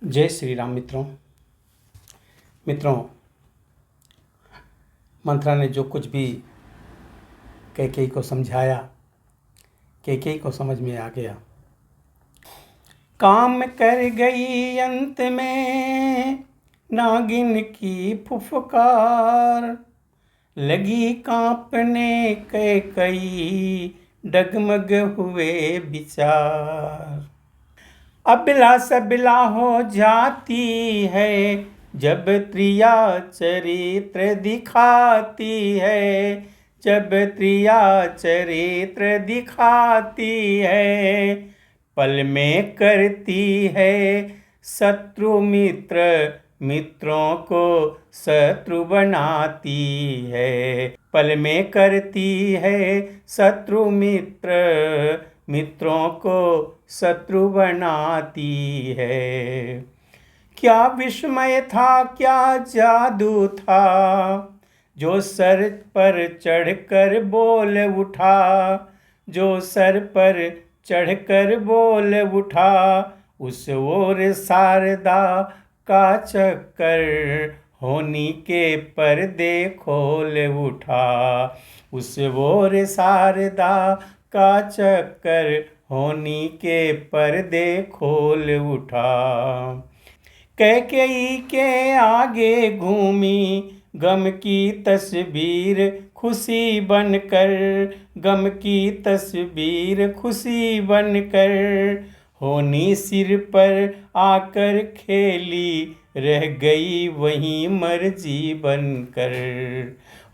जय श्री राम मित्रों, मंथरा ने जो कुछ भी कैकेयी को समझाया, कैकेयी को समझ में आ गया। काम कर गई अंत में नागिन की फुफकार, लगी कांपने कैकेयी, डगमग हुए विचार। अबला सबला हो जाती है जब त्रिया चरित्र दिखाती है, जब त्रिया चरित्र दिखाती है। पल में करती है शत्रु मित्र, मित्रों को शत्रु बनाती है। पल में करती है शत्रु मित्र, मित्रों को शत्रु बनाती है। क्या विस्मय था, क्या जादू था, जो सर पर चढ़कर बोल उठा, जो सर पर चढ़कर बोल उठा। उस ओर शारदा का चक्कर होनी के पर्दे खोल उठा, उस ओर शारदा का चक्कर होनी के पर्दे खोल उठा। कैकेयी के आगे घूमी गम की तस्वीर खुशी बनकर, गम की तस्वीर खुशी बनकर। होनी सिर पर आकर खेली, रह गई वहीं मर्जी बनकर।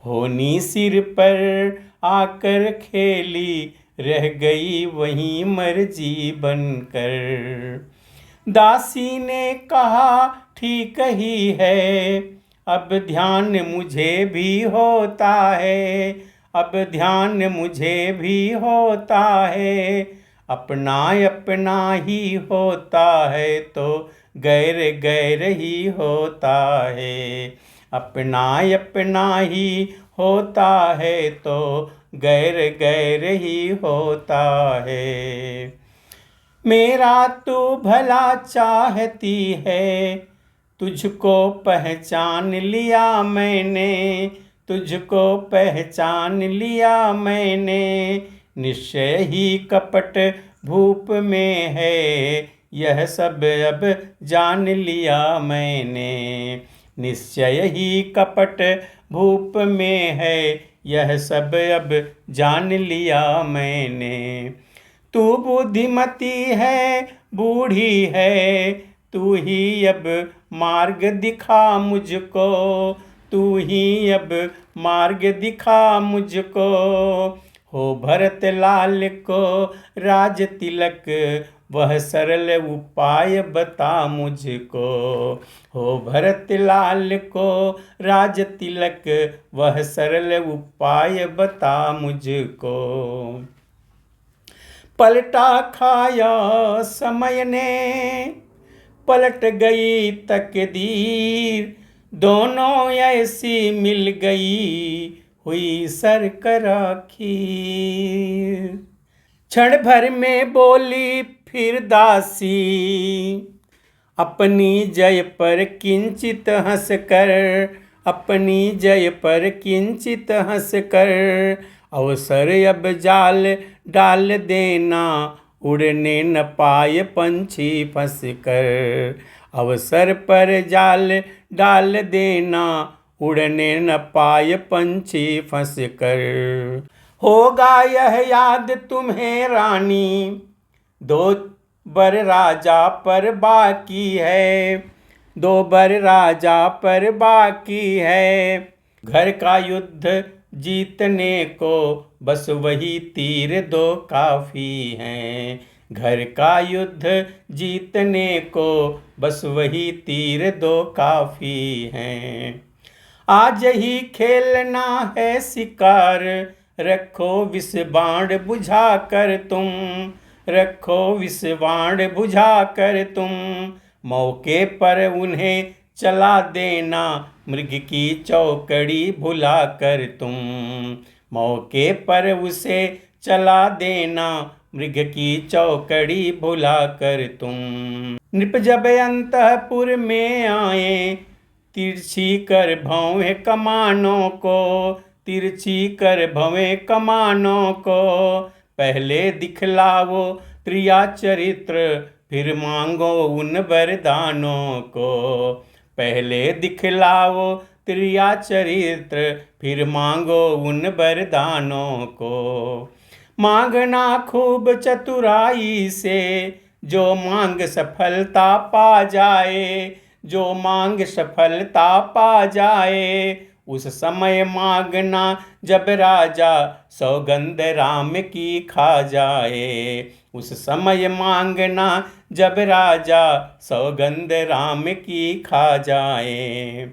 होनी सिर पर आकर खेली, रह गई वहीं मर्जी बनकर। दासी ने कहा ठीक ही है, अब ध्यान मुझे भी होता है, अब ध्यान मुझे भी होता है। अपना अपना ही होता है तो गैर गैर ही होता है, अपना अपना ही होता है तो गैर गैर ही होता है। मेरा तू भला चाहती है, तुझको पहचान लिया मैंने, तुझको पहचान लिया मैंने। निश्चय ही कपट भूप में है, यह सब अब जान लिया मैंने। निश्चय ही कपट भूप में है, यह सब अब जान लिया मैंने। तू बुद्धिमती है, बूढ़ी है, तू ही अब मार्ग दिखा मुझको, तू ही अब मार्ग दिखा मुझको। हो भरत लाल को राज तिलक, वह सरल उपाय बता मुझको। हो भरत लाल को राज तिलक, वह सरल उपाय बता मुझको। पलटा खाया समय ने, पलट गई तकदीर, दोनों ऐसी मिल गई हुई सरकरा खीर। क्षण भर में बोली फिर दासी, अपनी जय पर किंचित हंस कर, अपनी जय पर किंचित हंस कर। अवसर अब जाल डाल देना, उड़ने न पाए पंछी फंस कर। अवसर पर जाल डाल देना, उड़ने न पाए पंछी फंस कर। होगा यह याद तुम्हें रानी, दो बर राजा पर बाकी है, दो बर राजा पर बाकी है। घर का युद्ध जीतने को बस वही तीर दो काफी हैं, घर का युद्ध जीतने को बस वही तीर दो काफी हैं। आज ही खेलना है शिकार, रखो विष बाण बुझा कर तुम, रखो विष बाण बुझा कर तुम। मौके पर उन्हें चला देना, मृग की चौकड़ी भुला कर तुम। मौके पर उसे चला देना, मृग की चौकड़ी भुला कर तुम। नृप जब अंतपुर में आए, तिरछी कर भौं कमानों को, तिरछी कर भवें कमानों को। पहले दिखलावो त्रिया चरित्र, फिर मांगो उन वरदानों को। पहले दिखलावो त्रिया चरित्र, फिर मांगो उन वरदानों को। मांगना खूब चतुराई से, जो मांग सफलता पा जाए, जो मांग सफलता पा जाए। उस समय मांगना जब राजा, सौगंध राम की खा जाए। उस समय मांगना जब राजा, सौगंध राम की खा जाए।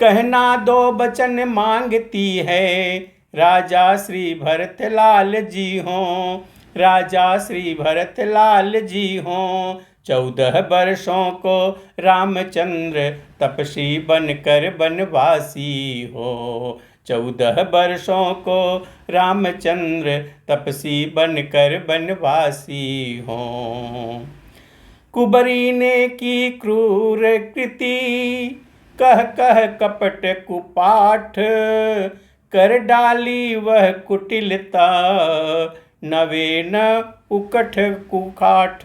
कहना दो बचन मांगती है, राजा श्री भरत लाल जी हों, राजा श्री भरत लाल जी हों। 14 वर्षों को रामचंद्र तपस्वी बनकर बनवासी हो। 14 वर्षों को रामचंद्र तपस्वी बनकर बनवासी हो। कुबरी ने की क्रूर कृति, कह कह कपट कुपाठ, कर डाली वह कुटिलता, नवे न उकठ कुखाठ।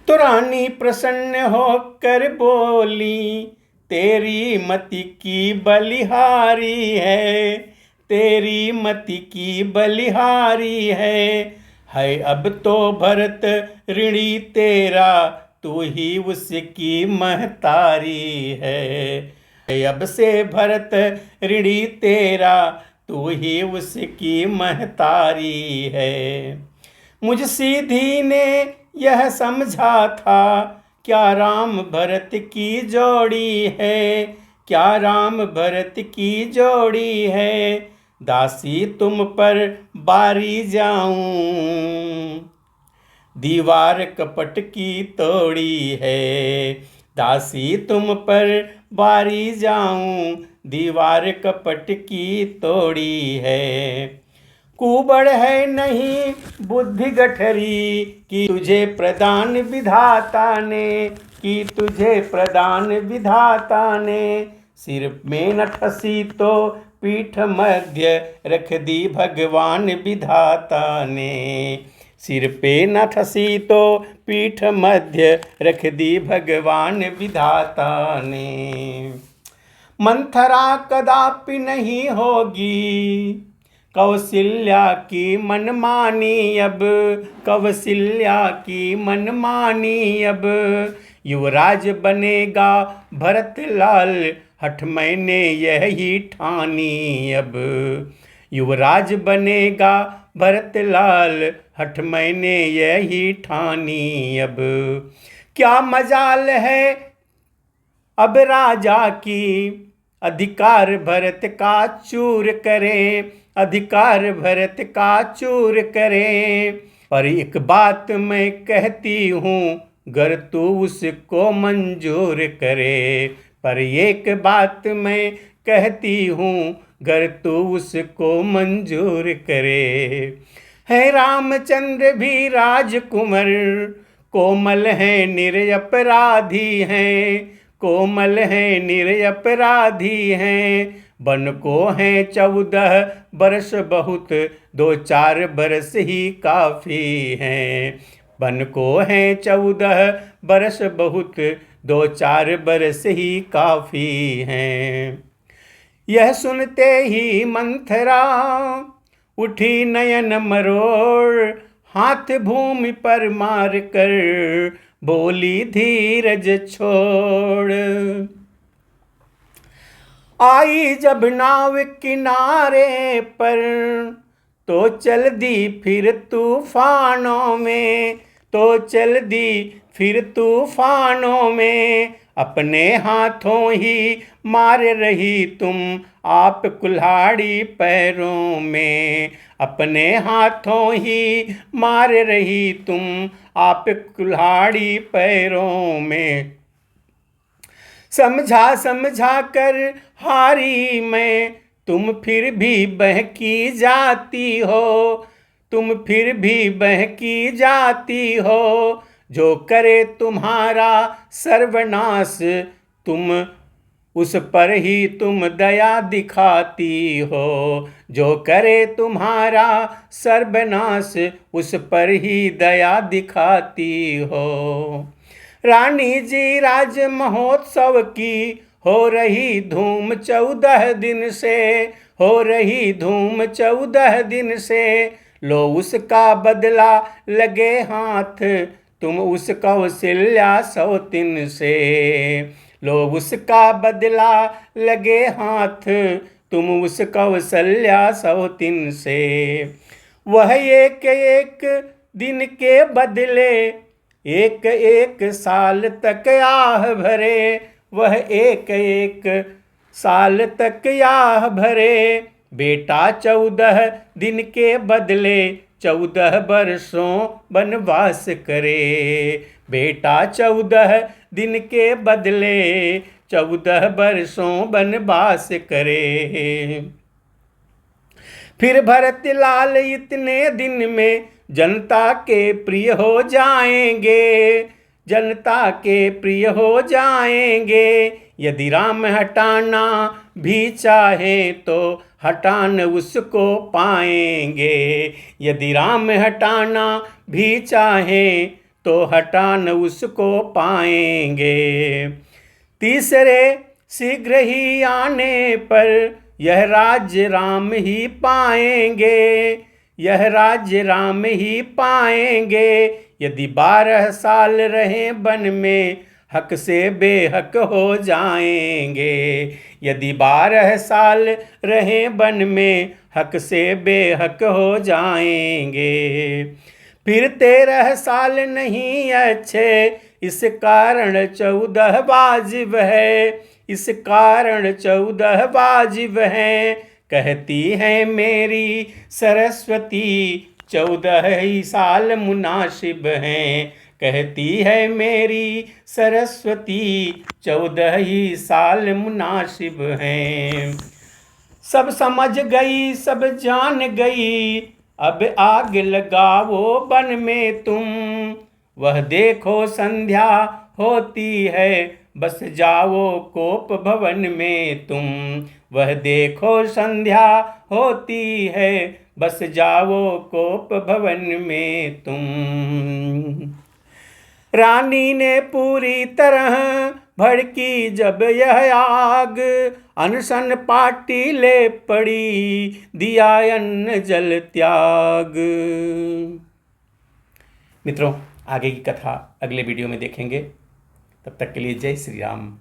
तो रानी प्रसन्न होकर बोली, तेरी मति की बलिहारी है, तेरी मति की बलिहारी है। अब तो भरत ऋणी तेरा, तू ही उसकी महतारी है। अब से भरत ऋणी तेरा, तू ही उसकी महतारी है। मुझ सीधी ने यह समझा था, क्या राम भरत की जोड़ी है, क्या राम भरत की जोड़ी है। दासी तुम पर बारी जाऊं, दीवार कपट की तोड़ी है। दासी तुम पर बारी जाऊं, दीवार कपट की तोड़ी है। कुबड़ है नहीं बुद्धि गठरी, कि तुझे प्रदान विधाता ने, कि तुझे प्रदान विधाता ने। सिर में न ठसी तो पीठ मध्य, रख दी भगवान विधाता ने। सिर पे न ठसी तो पीठ मध्य, रख दी भगवान विधाता ने। मंथरा कदापि नहीं होगी, कौशल्या की मनमानी अब, कौशल्या की मनमानी अब। युवराज बनेगा भरत लाल, हठ मैंने यही ठानी अब। युवराज बनेगा भरत लाल, हठ मैंने यही ठानी अब। क्या मजाल है अब राजा की, अधिकार भरत का चूर करे, अधिकार भरत का चूर करे। पर एक बात मैं कहती हूँ, गर तू उसको मंजूर करे। पर एक बात मैं कहती हूँ, गर तू उसको मंजूर करे। है रामचंद्र भी राजकुमार, कोमल है निरपराधी हैं, कोमल है निरपराधी हैं। बन को हैं 14 बरस बहुत, 2-4 बरस ही काफ़ी हैं। बन को हैं 14 बरस बहुत, 2-4 बरस ही काफ़ी हैं। यह सुनते ही मंथरा उठी नयन मरोड़, हाथ भूमि पर मार कर बोली धीरज छोड़। आई जब नाव किनारे पर, तो चल दी फिर तूफानों में, तो चल दी फिर तूफानों में। अपने हाथों ही मार रही तुम आप कुल्हाड़ी पैरों में, अपने हाथों ही मार रही तुम आप कुल्हाड़ी पैरों में। समझा समझा कर हारी मैं, तुम फिर भी बहकी जाती हो, तुम फिर भी बहकी जाती हो। जो करे तुम्हारा सर्वनाश, तुम उस पर ही तुम दया दिखाती हो। जो करे तुम्हारा सर्वनाश, उस पर ही दया दिखाती हो। रानी जी राज महोत्सव की हो रही धूम 14 दिन से, हो रही धूम 14 दिन से। लो उसका बदला लगे हाथ, तुम उस कौशल्या सौतीन से। लो उसका बदला लगे हाथ, तुम उस कौशल्या सौतीन से। वह एक एक दिन के बदले एक एक साल तक आह भरे, वह एक एक साल तक आह भरे। बेटा 14 दिन के बदले 14 वर्षों वनवास करे। बेटा 14 दिन के बदले 14 वर्षों वनवास करे। फिर भरत लाल इतने दिन में जनता के प्रिय हो जाएंगे, जनता के प्रिय हो जाएंगे। यदि राम हटाना भी चाहे तो हटान उसको पाएंगे। यदि राम हटाना भी चाहे तो हटान उसको पाएंगे। तीसरे शीघ्र ही आने पर यह राज्य राम ही पाएंगे, यह राज्य राम ही पाएंगे। यदि 12 साल रहें वन में हक से बेहक हो जाएंगे। यदि 12 साल रहें वन में हक से बेहक हो जाएंगे। फिर 13 साल नहीं अच्छे, इस कारण 14 वाजिब है, इस कारण 14 वाजिब है। कहती है मेरी सरस्वती 14 ही साल मुनासिब हैं। कहती है मेरी सरस्वती 14 ही साल मुनासिब हैं। सब समझ गई सब जान गई, अब आग लगाओ वन में तुम। वह देखो संध्या होती है, बस जाओ कोप भवन में तुम। वह देखो संध्या होती है, बस जाओ कोप भवन में तुम। रानी ने पूरी तरह भड़की जब यह आग, अनशन पाटी ले पड़ी, दिया अन्न जल त्याग। मित्रों, आगे की कथा अगले वीडियो में देखेंगे। तब तक के लिए जय श्री राम।